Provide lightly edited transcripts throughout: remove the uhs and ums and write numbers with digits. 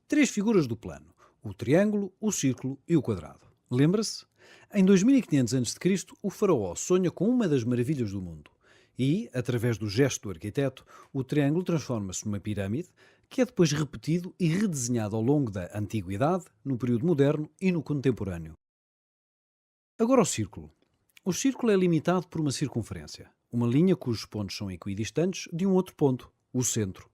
Três figuras do plano: o triângulo, o círculo e o quadrado. Lembra-se? Em 2500 a.C., o faraó sonha com uma das maravilhas do mundo. E, através do gesto do arquiteto, o triângulo transforma-se numa pirâmide, que é depois repetido e redesenhado ao longo da Antiguidade, no período moderno e no contemporâneo. Agora o círculo. O círculo é limitado por uma circunferência, uma linha cujos pontos são equidistantes de um outro ponto, o centro.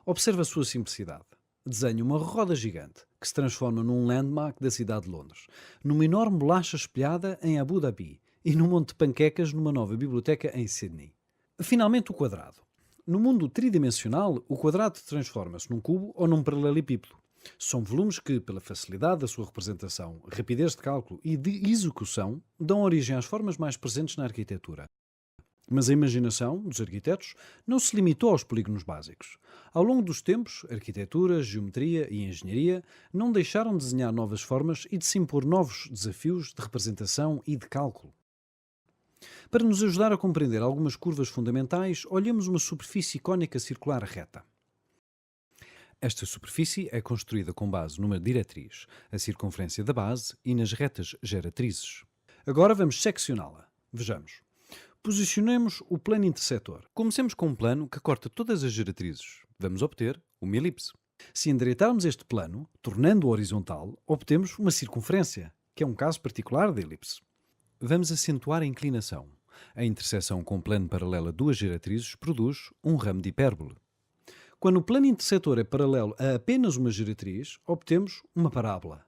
Observe a sua simplicidade. Desenha uma roda gigante, que se transforma num landmark da cidade de Londres, numa enorme bolacha espelhada em Abu Dhabi e num monte de panquecas numa nova biblioteca em Sydney. Finalmente, o quadrado. No mundo tridimensional, o quadrado transforma-se num cubo ou num paralelepípedo. São volumes que, pela facilidade da sua representação, rapidez de cálculo e de execução, dão origem às formas mais presentes na arquitetura. Mas a imaginação dos arquitetos não se limitou aos polígonos básicos. Ao longo dos tempos, arquitetura, geometria e engenharia não deixaram de desenhar novas formas e de se impor novos desafios de representação e de cálculo. Para nos ajudar a compreender algumas curvas fundamentais, olhemos uma superfície cónica circular reta. Esta superfície é construída com base numa diretriz, a circunferência da base e nas retas geratrizes. Agora vamos seccioná-la. Vejamos. Posicionemos o plano intersetor. Comecemos com um plano que corta todas as geratrizes. Vamos obter uma elipse. Se endireitarmos este plano, tornando-o horizontal, obtemos uma circunferência, que é um caso particular da elipse. Vamos acentuar a inclinação. A interseção com o plano paralelo a duas geratrizes produz um ramo de hipérbole. Quando o plano intersetor é paralelo a apenas uma geratriz, obtemos uma parábola.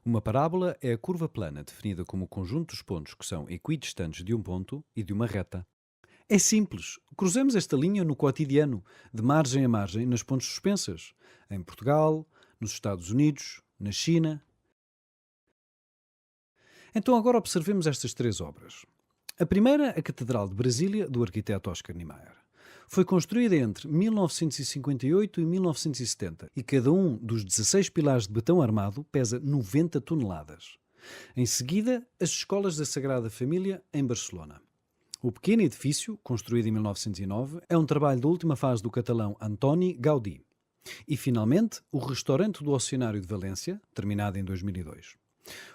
Uma parábola é a curva plana definida como o conjunto dos pontos que são equidistantes de um ponto e de uma reta. É simples. Cruzemos esta linha no cotidiano, de margem a margem, nas pontes suspensas. Em Portugal, nos Estados Unidos, na China. Então agora observemos estas três obras. A primeira, a Catedral de Brasília, do arquiteto Oscar Niemeyer. Foi construída entre 1958 e 1970 e cada um dos 16 pilares de betão armado pesa 90 toneladas. Em seguida, as Escolas da Sagrada Família, em Barcelona. O pequeno edifício, construído em 1909, é um trabalho da última fase do catalão Antoni Gaudí. E, finalmente, o Restaurante do Oceanário de Valência, terminado em 2002.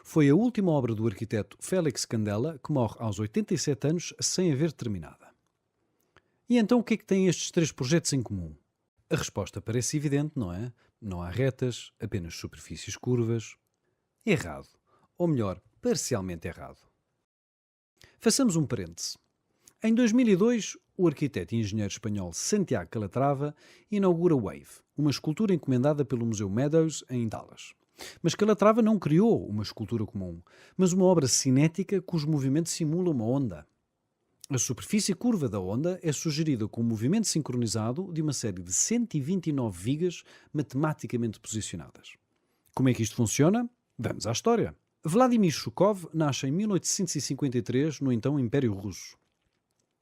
Foi a última obra do arquiteto Félix Candela, que morre aos 87 anos sem haver terminada. E então o que é que têm estes três projetos em comum? A resposta parece evidente, não é? Não há retas, apenas superfícies curvas. Errado. Ou melhor, parcialmente errado. Façamos um parêntese. Em 2002, o arquiteto e engenheiro espanhol Santiago Calatrava inaugura Wave, uma escultura encomendada pelo Museu Meadows em Dallas. Mas Calatrava não criou uma escultura comum, mas uma obra cinética cujo movimento simula uma onda. A superfície curva da onda é sugerida com o movimento sincronizado de uma série de 129 vigas matematicamente posicionadas. Como é que isto funciona? Vamos à história. Vladimir Shukov nasce em 1853 no então Império Russo.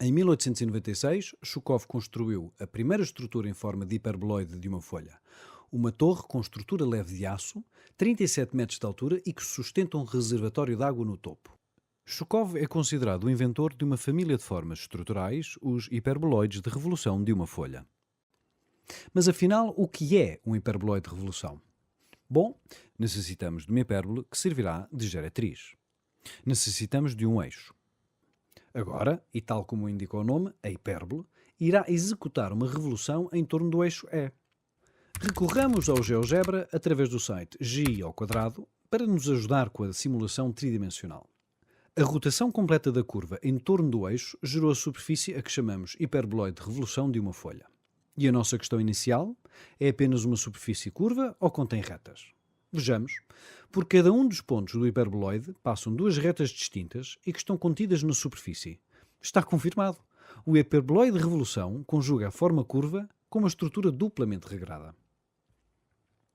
Em 1896, Shukov construiu a primeira estrutura em forma de hiperboloide de uma folha. Uma torre com estrutura leve de aço, 37 metros de altura e que sustenta um reservatório de água no topo. Shukov é considerado o inventor de uma família de formas estruturais, os hiperboloides de revolução de uma folha. Mas afinal, o que é um hiperboloide de revolução? Bom, necessitamos de uma hipérbole que servirá de geratriz. Necessitamos de um eixo. Agora, e tal como indica o nome, a hipérbole irá executar uma revolução em torno do eixo E. Recorramos ao GeoGebra através do site GI ao quadrado para nos ajudar com a simulação tridimensional. A rotação completa da curva em torno do eixo gerou a superfície a que chamamos hiperboloide de revolução de uma folha. E a nossa questão inicial é apenas uma superfície curva ou contém retas? Vejamos. Por cada um dos pontos do hiperboloide passam duas retas distintas e que estão contidas na superfície. Está confirmado. O hiperboloide de revolução conjuga a forma curva com uma estrutura duplamente regrada.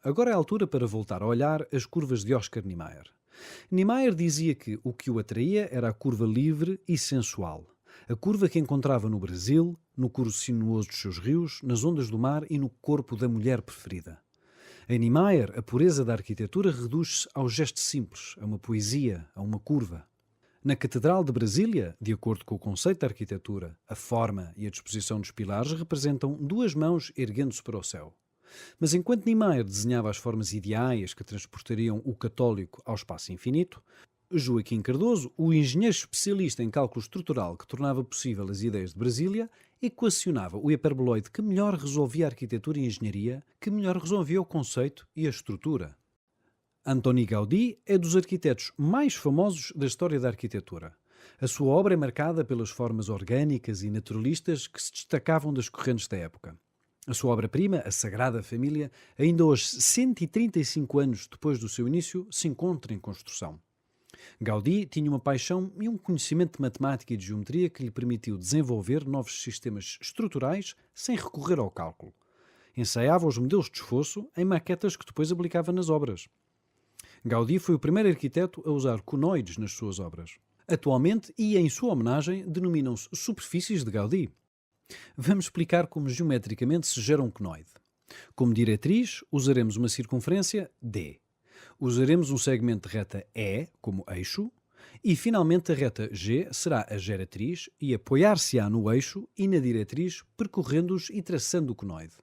Agora é a altura para voltar a olhar as curvas de Oscar Niemeyer. Niemeyer dizia que o que o atraía era a curva livre e sensual. A curva que encontrava no Brasil, no curso sinuoso dos seus rios, nas ondas do mar e no corpo da mulher preferida. Em Niemeyer, a pureza da arquitetura reduz-se ao gesto simples, a uma poesia, a uma curva. Na Catedral de Brasília, de acordo com o conceito da arquitetura, a forma e a disposição dos pilares representam duas mãos erguendo-se para o céu. Mas enquanto Niemeyer desenhava as formas ideais que transportariam o católico ao espaço infinito, Joaquim Cardoso, o engenheiro especialista em cálculo estrutural que tornava possível as ideias de Brasília, equacionava o hiperboloide que melhor resolvia a arquitetura e a engenharia, que melhor resolvia o conceito e a estrutura. Antoni Gaudí é dos arquitetos mais famosos da história da arquitetura. A sua obra é marcada pelas formas orgânicas e naturalistas que se destacavam das correntes da época. A sua obra-prima, a Sagrada Família, ainda hoje, 135 anos depois do seu início, se encontra em construção. Gaudí tinha uma paixão e um conhecimento de matemática e de geometria que lhe permitiu desenvolver novos sistemas estruturais sem recorrer ao cálculo. Ensaiava os modelos de esforço em maquetas que depois aplicava nas obras. Gaudí foi o primeiro arquiteto a usar conoides nas suas obras. Atualmente, e em sua homenagem, denominam-se superfícies de Gaudí. Vamos explicar como geometricamente se gera um conoide. Como diretriz, usaremos uma circunferência D. Usaremos um segmento de reta E como eixo e, finalmente, a reta G será a geratriz e apoiar-se-á no eixo e na diretriz, percorrendo-os e traçando o conoide.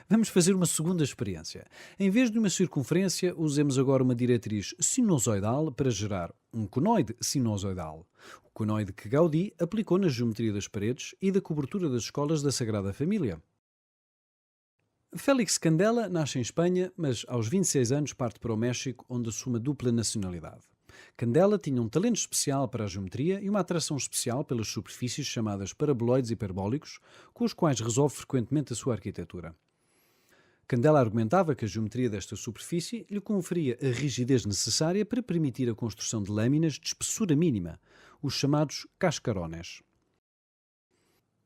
Vamos fazer uma segunda experiência. Em vez de uma circunferência, usemos agora uma diretriz sinusoidal para gerar um conoide sinusoidal. O conoide que Gaudí aplicou na geometria das paredes e da cobertura das escolas da Sagrada Família. Félix Candela nasce em Espanha, mas aos 26 anos parte para o México, onde assume a dupla nacionalidade. Candela tinha um talento especial para a geometria e uma atração especial pelas superfícies chamadas paraboloides hiperbólicos, com os quais resolve frequentemente a sua arquitetura. Candela argumentava que a geometria desta superfície lhe conferia a rigidez necessária para permitir a construção de lâminas de espessura mínima, os chamados cascarones.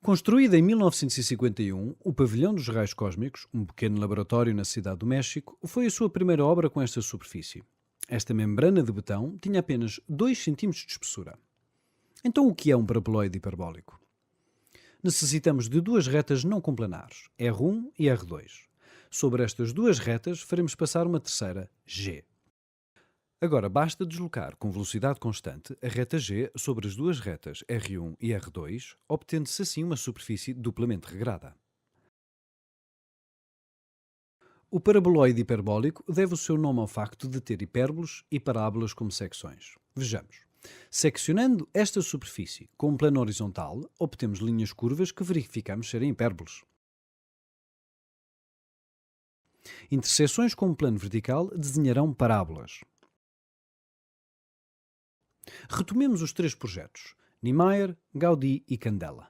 Construída em 1951, o Pavilhão dos Raios Cósmicos, um pequeno laboratório na cidade do México, foi a sua primeira obra com esta superfície. Esta membrana de betão tinha apenas 2 cm de espessura. Então o que é um paraboloide hiperbólico? Necessitamos de 2 retas não complanares, R1 e R2. Sobre estas 2 retas faremos passar uma terceira, G. Agora basta deslocar com velocidade constante a reta G sobre as 2 retas R1 e R2, obtendo-se assim uma superfície duplamente regrada. O paraboloide hiperbólico deve o seu nome ao facto de ter hipérbolos e parábolas como secções. Vejamos. Seccionando esta superfície com um plano horizontal, obtemos linhas curvas que verificamos serem hipérbolos. Interseções com um plano vertical desenharão parábolas. Retomemos os 3 projetos, Niemeyer, Gaudí e Candela.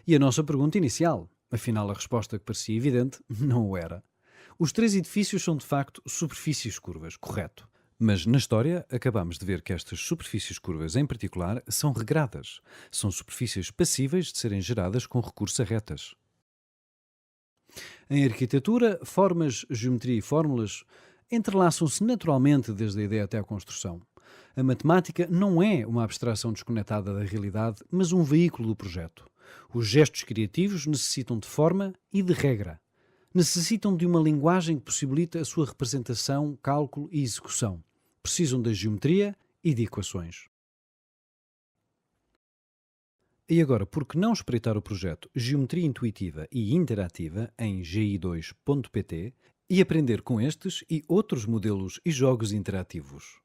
E a nossa pergunta inicial, afinal a resposta que parecia evidente, não o era. Os 3 edifícios são de facto superfícies curvas, correto. Mas na história acabamos de ver que estas superfícies curvas em particular são regradas. São superfícies passíveis de serem geradas com recurso a retas. Em arquitetura, formas, geometria e fórmulas entrelaçam-se naturalmente desde a ideia até à construção. A matemática não é uma abstração desconectada da realidade, mas um veículo do projeto. Os gestos criativos necessitam de forma e de regra. Necessitam de uma linguagem que possibilita a sua representação, cálculo e execução. Precisam da geometria e de equações. E agora, por que não espreitar o projeto Geometria Intuitiva e Interativa em gi2.pt e aprender com estes e outros modelos e jogos interativos?